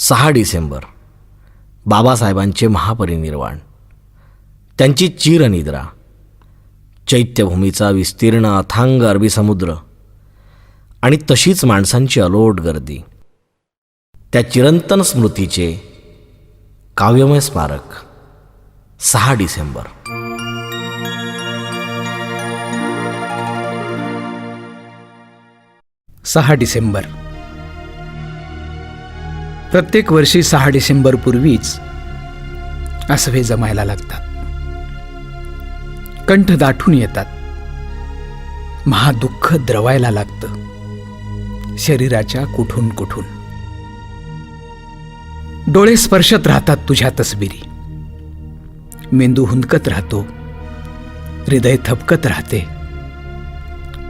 6 डिसेंबर बाबासाहेबांचे महापरिनिर्वाण, त्यांची चिरनिद्रा, चैत्यभूमीचा विस्तीर्ण अथांग अरबी समुद्र आणि तशीच माणसांची अलोट गर्दी, त्या चिरंतन स्मृतीचे काव्यमय स्मारक 6 डिसेंबर. डिसेंबर. प्रत्येक वर्षी 6 डिसेंबर पूर्वीच आसवे जमायला लागतात, कंठ दाटून येतात, महादुःख द्रवायला लागतं शरीराच्या कुठून कुठून. डोळे स्पर्शत राहतात तुझ्या तसबिरी, मेंदू हुंदकत राहतो, हृदय थपकत राहते,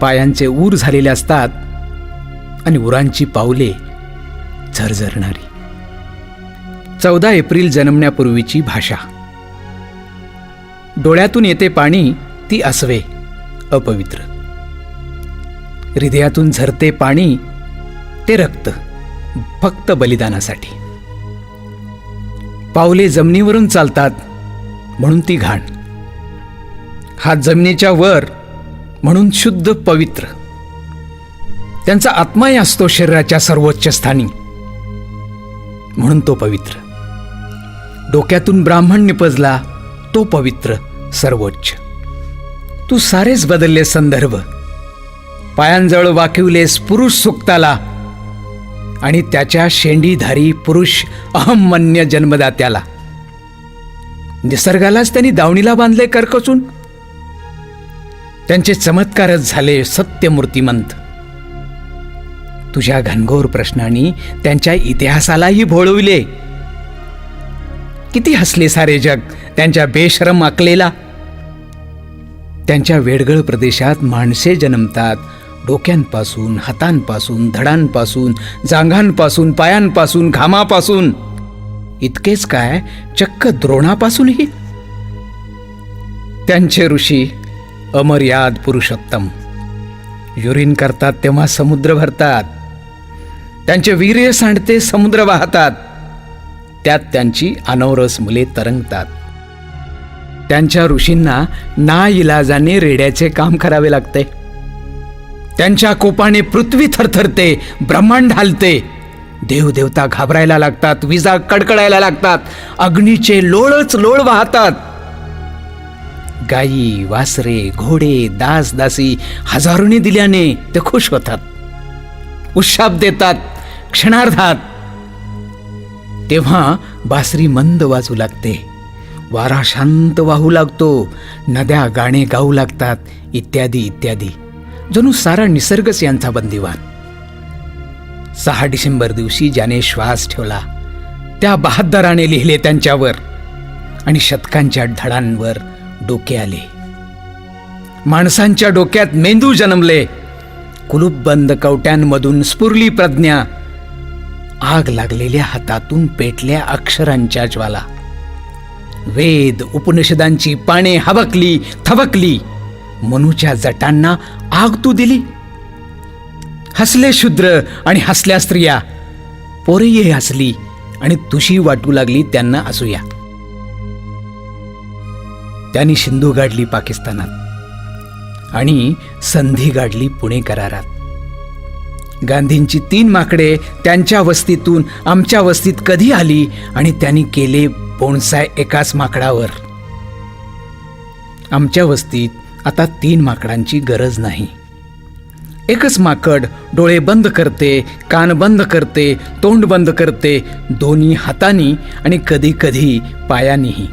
पायांचे ऊर झालेले असतात आणि उरांची पावले झरझरणारी. 14 एप्रिल जन्मण्यापूर्वीची भाषा. डोळ्यातून येते पाणी, ती आसवे अपवित्र. हृदयातून झरते पाणी, ते रक्त फक्त बलिदानासाठी. पावले जमिनीवरून चालतात म्हणून ती घाण, हात जमिनीच्या वर म्हणून शुद्ध पवित्र. त्यांचा आत्माही असतो शरीराच्या सर्वोच्च स्थानी म्हणून तो पवित्र. डोक्यातून ब्राह्मण निपजला, तो पवित्र सर्वोच्च. तू सारेच बदलले संदर्भ, पायांजवळ वाकिवलेस पुरुष सुक्ताला आणि त्याच्या शेंडीधारी पुरुष अहमन्य जन्मदात्याला. निसर्गालाच त्यांनी दावणीला बांधले करकचून. त्यांचे चमत्कारच झाले सत्यमूर्तिमंत. तुझ्या घनघोर प्रश्नांनी त्यांच्या इतिहासालाही भोळविले. किती हसले सारे जग त्यांच्या बेशरम अकलेला. त्यांच्या वेडगळ प्रदेशात माणसे जन्मतात, डोक्यांपासून, हातांपासून, धडांपासून, जांघांपासून, पायांपासून, घामापासून, इतकेच काय चक्क द्रोणापासूनही. त्यांचे ऋषी अमर्याद पुरुषोत्तम युरिन करतात तेव्हा समुद्र भरतात. त्यांचे वीर्य सांडते, समुद्र वाहतात, त्यात त्यांची अनौरस मुले तरंगतात. त्यांच्या ऋषींना नाइलाजाने रेड्याचे काम करावे लागते. त्यांच्या कोपाने पृथ्वी थरथरते, ब्रह्मांड हालते, देवदेवता घाबरायला लागतात, विजा कडकडायला लागतात, अग्नीचे लोळच लोळ वाहतात. गायी, वासरे, घोडे, दास दासी हजारोने दिल्याने ते खुश होतात, उशाप देतात क्षणार्धात. तेव्हा बासरी मंद वाजू लागते, वारा शांत वाहू लागतो, नद्या गाणे गाऊ लागतात, इत्यादी इत्यादी. जणू सारा निसर्गच यांचा बंदिवान. 6 डिसेंबर दिवशी ज्याने श्वास ठेवला त्या बहादराने लिहिले त्यांच्यावर आणि शतकांच्या धडांवर डोके आले. माणसांच्या डोक्यात मेंदू जन्मले, कुलूपबंद कवट्यांमधून स्फुरली प्रज्ञा, आग लागलेल्या हातातून पेटल्या अक्षरांच्या ज्वाला. वेद उपनिषदांची पाने हबकली थबकली, मनुच्या जटांना आग तू दिली. हसले शूद्र आणि हसल्या स्त्रिया, पोरेही हसली आणि तुशी वाटू लागली त्यांना असूया. त्यांनी सिंधू गाडली पाकिस्तानात आणि संधी गाडली पुणे करारात. गांधींची 3 माकडे त्यांच्या वस्तीतून आमच्या वस्तीत कधी आली आणि त्यांनी केले बोनसाय एकाच माकडावर. आमच्या वस्तीत आता 3 माकडांची गरज नाही. एकच माकड डोळे बंद करते, कान बंद करते, तोंड बंद करते, दोन्ही हातांनी आणि कधी कधी पायांनीही.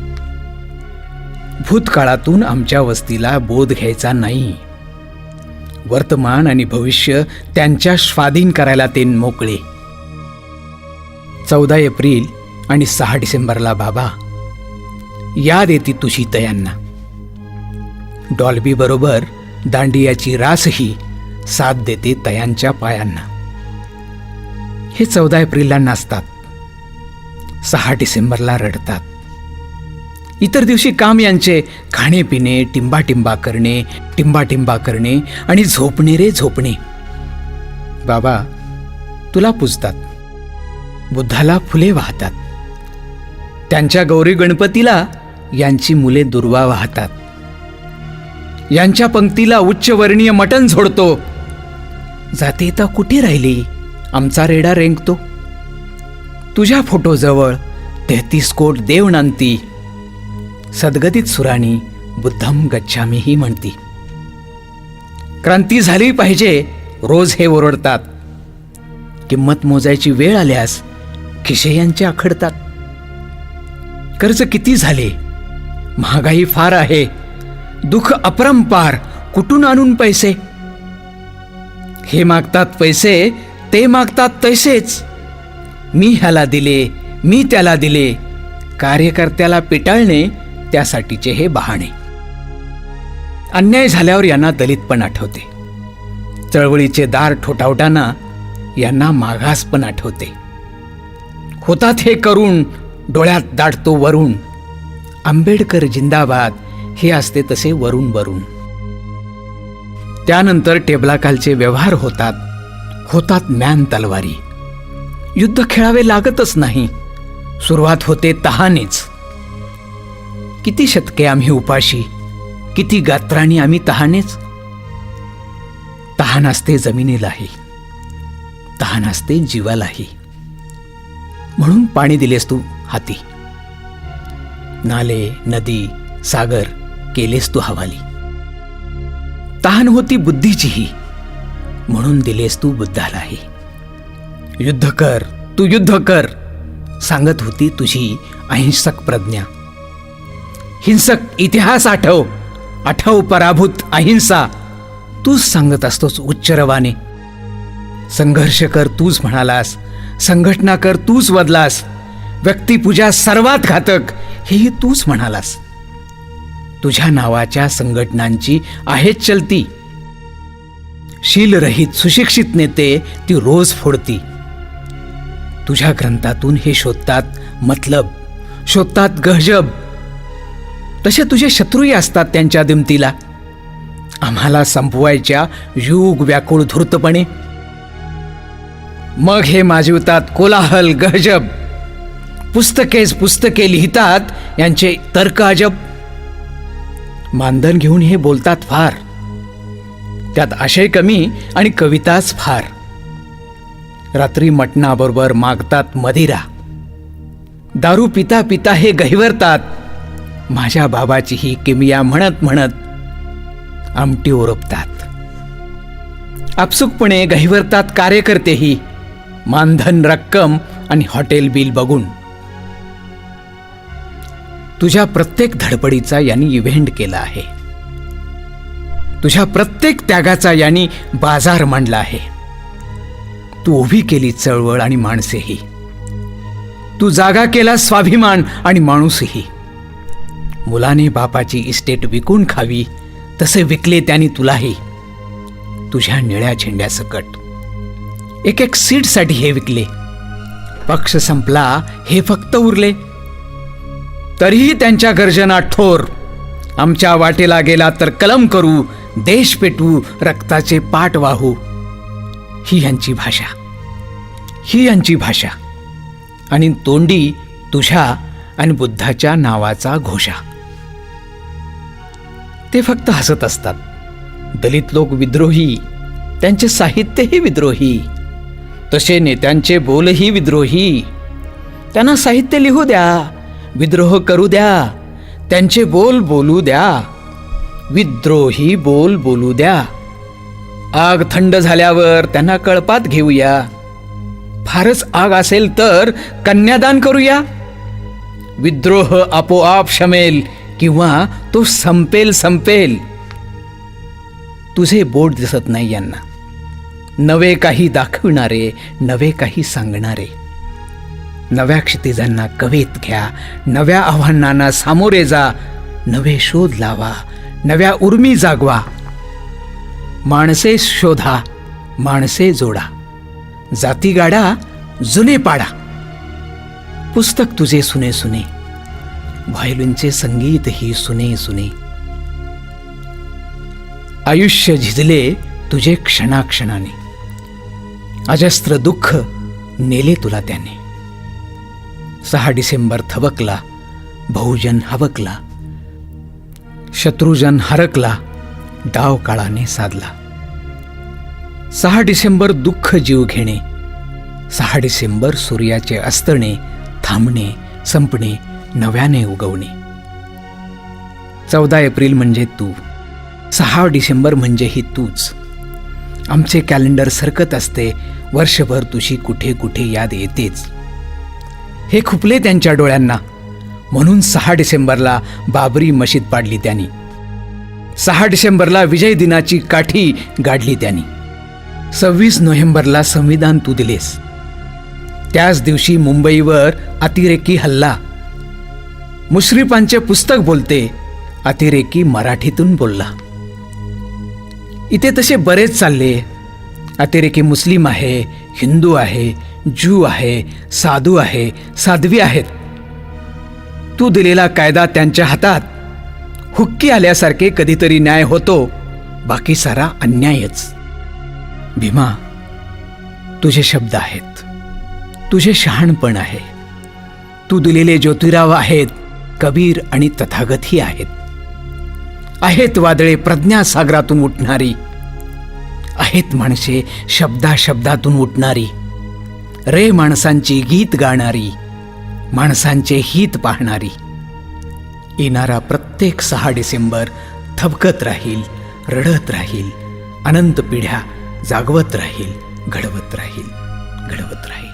भूतकाळातून आमच्या वस्तीला बोध घ्यायचा नाही. वर्तमान आणि भविष्य त्यांच्या स्वाधीन करायला ते मोकळे. 14 एप्रिल आणि 6 डिसेंबरला बाबा याद येते तुझी तयांना. डॉल्बी बरोबर दांडियाची रासही साथ देते तयांच्या पायांना. हे 14 एप्रिलला नाचतात, 6 डिसेंबरला रडतात. इतर दिवशी काम यांचे खाणे पिणे, टिंबाटिंबा करणे आणि झोपणे रे झोपणे. बाबा तुला पुजतात, बुद्धाला फुले वाहतात. त्यांच्या गौरी गणपतीला यांची मुले दुर्वा वाहतात. यांच्या पंक्तीला उच्चवर्णीय मटण झोडतो. जातीयता कुठे राहिली, आमचा रेडा रेंगतो. तुझ्या फोटोजवळ 33 कोट देव नांती. सद्गदित सुराणी बुद्धम गच्छामी ही म्हणती. क्रांती झाली पाहिजे रोज हे ओरडतात. किंमत मोजायची वेळ आल्यास खिसे यांचे आखडतात. कर्ज किती झाले, महागाई फार आहे, दुःख अपरंपार, कुठून आणून पैसे. हे मागतात पैसे, ते मागतात तैसेच. मी ह्याला दिले, मी त्याला दिले. कार्यकर्त्याला पिटाळणे त्यासाठीचे हे बहाणे. अन्याय झाल्यावर यांना दलित पण आठवते. चळवळीचे दार ठोठावताना यांना मागास पण आठवते. होतात हे करून डोळ्यात दाटतो वरून. आंबेडकर जिंदाबाद हे असते तसे वरून वरून. त्यानंतर टेबलाखालचे व्यवहार होतात म्यान तलवारी. युद्ध खेळावे लागतच नाही, सुरुवात होते तहानेच. किती शतके आम्ही उपाशी, किती गात्रांनी आम्ही तहानेच. तहान असते जमिनीलाही, तहान असते जीवालाही. म्हणून पाणी दिलेस तू हाती, नाले नदी सागर केलेस तू हवाली. तहान होती बुद्धीचीही, म्हणून दिलेस तू बुद्धालाही. युद्ध कर तू युद्ध कर, सांगत होती तुझी अहिंसक प्रज्ञा. हिंसक इतिहास आठव, आठव पराभूत अहिंसा, तूच सांगत असतोस उच्चरवाने. संघर्ष कर तूच म्हणालास, संघटना कर तूच वदलास. व्यक्तिपूजा सर्वात घातक हेही तूच म्हणालास. तुझ्या नावाच्या संघटनांची आहेच चलती. शीलरहित सुशिक्षित नेते ती रोज फोडती. तुझ्या ग्रंथातून हे शोधतात मतलब, शोधतात गहजब. तसे तुझे शत्रूही असतात त्यांच्या दिमतीला. आम्हाला संपवायच्या युग व्याकुळ धूर्तपणे. मग हे माजवितात कोलाहल गहजब. पुस्तकेच पुस्तके लिहितात यांचे तर्क अजब. मानधन घेऊन हे बोलतात फार, त्यात आशय कमी आणि कविताच फार. रात्री मटणाबरोबर मागतात मदिरा. दारू पिता पिता हे गहिवरतात. माझ्या बाबाची ही किमिया म्हणत म्हणत आमटी ओरपतात. आपसुकपणे गहिवरतात कार्यकर्तेही, मानधन रक्कम आणि हॉटेल बिल बघून. तुझ्या प्रत्येक धडपडीचा यांनी इव्हेंट केला आहे. तुझ्या प्रत्येक त्यागाचा यांनी बाजार मांडला आहे. तू उभी केली चळवळ आणि माणसेही. तू जागा केला स्वाभिमान आणि माणूसही. मुलाने बापाची इस्टेट विकून खावी तसे विकले त्यांनी तुलाही. तुझ्या निळ्या झेंड्यासकट एक एक सीटसाठी हे विकले. पक्ष संपला हे फक्त उरले. तरीही त्यांच्या गर्जना ठोर. आमच्या वाटेला गेला तर कलम करू, देश पेटू, रक्ताचे पाट वाहू. ही यांची भाषा, ही यांची भाषा. आणि तोंडी तुझ्या आणि बुद्धाच्या नावाचा घोषा. ते फक्त हसत असतात. दलित लोक विद्रोही, त्यांचे साहित्यही विद्रोही. तसे नेत्यांचे बोलही विद्रोही. त्यांना साहित्य लिहू द्या, विद्रोह करू द्या, त्यांचे बोल बोलू द्या. विद्रोही बोल बोलू द्या. आग थंड झाल्यावर त्यांना कळपात घेऊया. फारच आग असेल तर कन्यादान करूया. विद्रोह आपोआप शमेल किंवा तो संपेल संपेल. तुझे बोट दिसत नाही यांना. नवे काही दाखविणारे, नवे काही सांगणारे. नव्या क्षितिजांना कवेत घ्या, नव्या आव्हानांना सामोरे जा. नवे शोध लावा, नव्या उर्मी जागवा. माणसे शोधा, माणसे जोडा. जाती गाडा, जुने पाडा. पुस्तक तुझे सुने सुने, व्हायोलिनचे संगीत ही सुने सुने. आयुष्य झिजले तुझे क्षणाक्षणाने. अजस्त्र दुःख नेले तुला त्याने. 6 डिसेंबर थबकला, बहुजन हबकला, शत्रुजन हरकला, डाव काळाने साधला. 6 डिसेंबर दुःख जीव घेणे, 6 डिसेंबर सूर्याचे अस्तणे, थांबणे, संपणे, नव्याने उगवणे. 14 एप्रिल म्हणजे तू, 6 डिसेंबर म्हणजेही तूच. आमचे कॅलेंडर सरकत असते, वर्षभर तुझी कुठे कुठे याद येतेच. हे खुपले त्यांच्या डोळ्यांना, म्हणून 6 डिसेंबरला बाबरी मशीद पाडली त्यांनी. 6 डिसेंबरला विजय दिनाची काठी गाडली त्यांनी. 26 नोव्हेंबरला संविधान तू दिलेस. त्याच दिवशी मुंबईवर अतिरेकी हल्ला. मुश्रीफांचे पुस्तक बोलते, अतिरेकी मराठीतून बोलला. इथे तसे बरेच चालले. अतिरेकी मुस्लिम आहे, हिंदू आहे, ज्यू आहे, साधू आहे, साध्वी आहेत. तू दिलेला कायदा त्यांच्या हातात. हुक्की आल्यासारखे कधीतरी न्याय होतो, बाकी सारा अन्यायच. भीमा, तुझे शब्द आहेत, तुझे शहाणपण आहे. तू दिलेले ज्योतिराव आहेत, कबीर आणि तथागतही आहेत. आहेत वादळे प्रज्ञासागरातून उठणारी, आहेत माणसे शब्दाशब्दातून उठणारी, रे माणसांची गीत गाणारी, माणसांचे हित पाहणारी. येणारा प्रत्येक 6 डिसेंबर थबकत राहील, रडत राहील, अनंत पिढ्या जागवत राहील, घडवत राहील, घडवत राहील.